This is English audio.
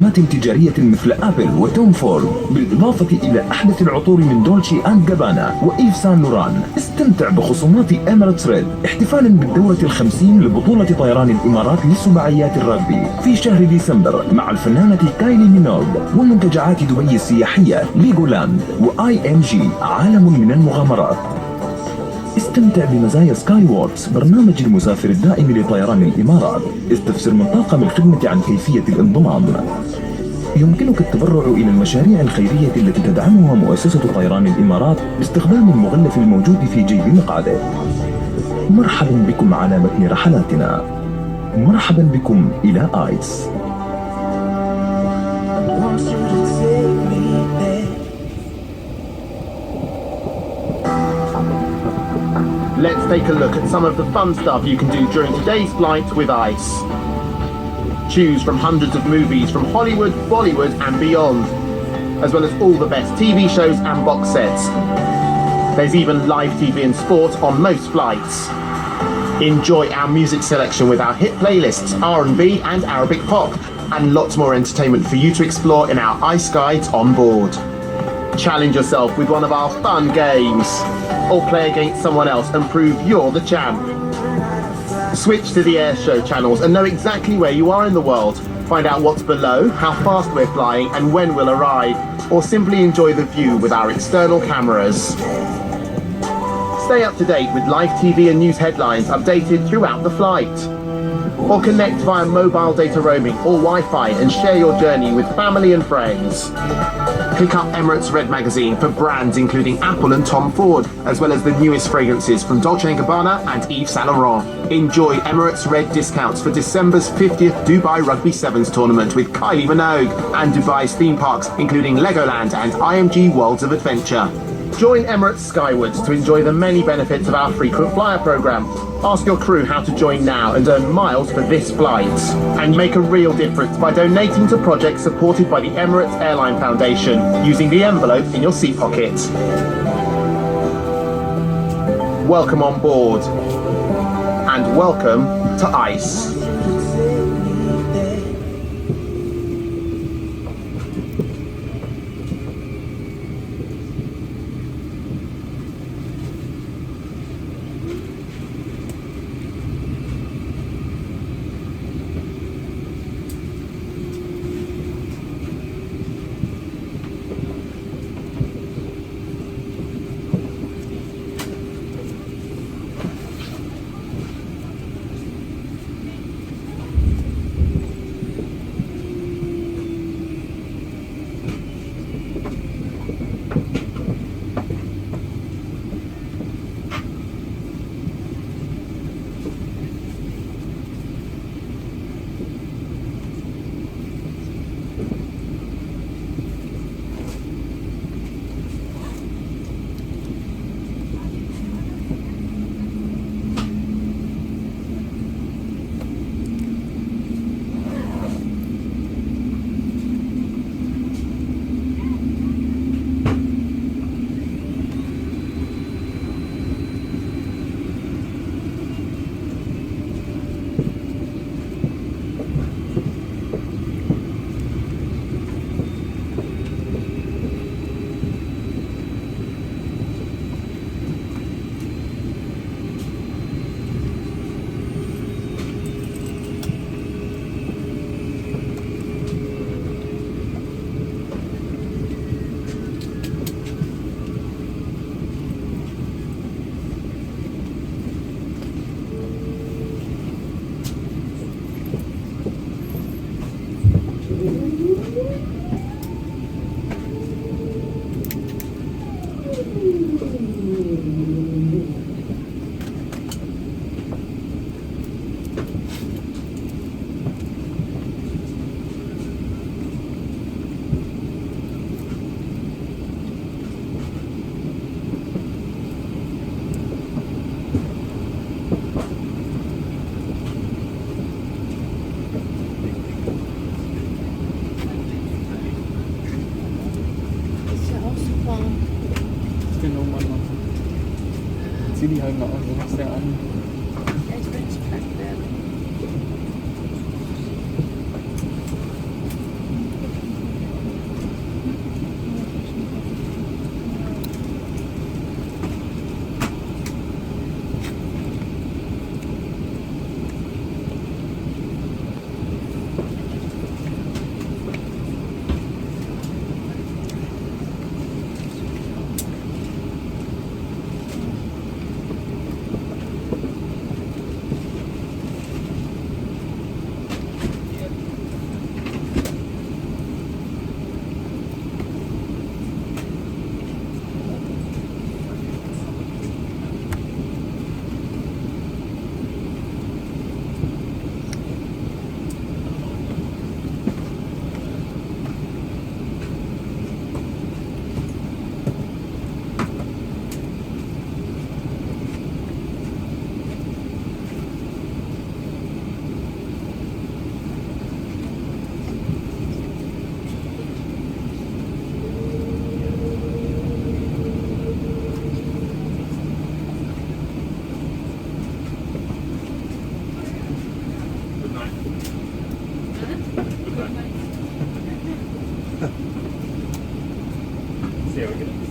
تجارية مثل أبل وتوم فورد، بالإضافة إلى أحدث العطور من دولتشي أند جابانا وإيف سان لوران. استمتع بخصومات إميريتس ريد احتفالا بالدورة ال50 لبطولة طيران الإمارات لسباعيات الرugby في شهر ديسمبر مع الفنانة كايلي مينوغ، ومنتجعات دبي السياحية ليغولاند وآي إم جي عالم من المغامرات. استمتع بمزايا سكاي ووركس، برنامج المسافر الدائم لطيران الإمارات. استفسر من طاقم الخدمة عن كيفية الانضمام. يمكنك التبرع إلى المشاريع الخيرية التي تدعمها مؤسسة طيران الإمارات باستخدام المغلف الموجود في جيب مقعده. مرحبا بكم على متن رحلاتنا. مرحبا بكم إلى آيس. Let's take a look at some of the fun stuff you can do during today's flight with ICE. Choose from hundreds of movies from Hollywood, Bollywood and beyond, as well as all the best TV shows and box sets. There's even live TV and sport on most flights. Enjoy our music selection with our hit playlists, R&B and Arabic pop, and lots more entertainment for you to explore in our ICE guides on board. Challenge yourself with one of our fun games, or play against someone else and prove you're the champ. Switch to the airshow channels and know exactly where you are in the world. Find out what's below, how fast we're flying and when we'll arrive, or simply enjoy the view with our external cameras. Stay up to date with live TV and news headlines updated throughout the flight. Or connect via mobile data roaming or Wi-Fi and share your journey with family and friends. Pick up Emirates Red magazine for brands including Apple and Tom Ford, as well as the newest fragrances from Dolce & Gabbana and Yves Saint Laurent. Enjoy Emirates Red discounts for December's 50th Dubai Rugby Sevens tournament with Kylie Minogue and Dubai's theme parks including Legoland and IMG Worlds of Adventure. Join Emirates Skywards to enjoy the many benefits of our frequent flyer program. Ask your crew how to join now and earn miles for this flight. And make a real difference by donating to projects supported by the Emirates Airline Foundation using the envelope in your seat pocket. Welcome on board. And welcome to ICE. Zieh die halt mal aus, du machst ja an. Ja, ich will nicht krank werden. See how we get.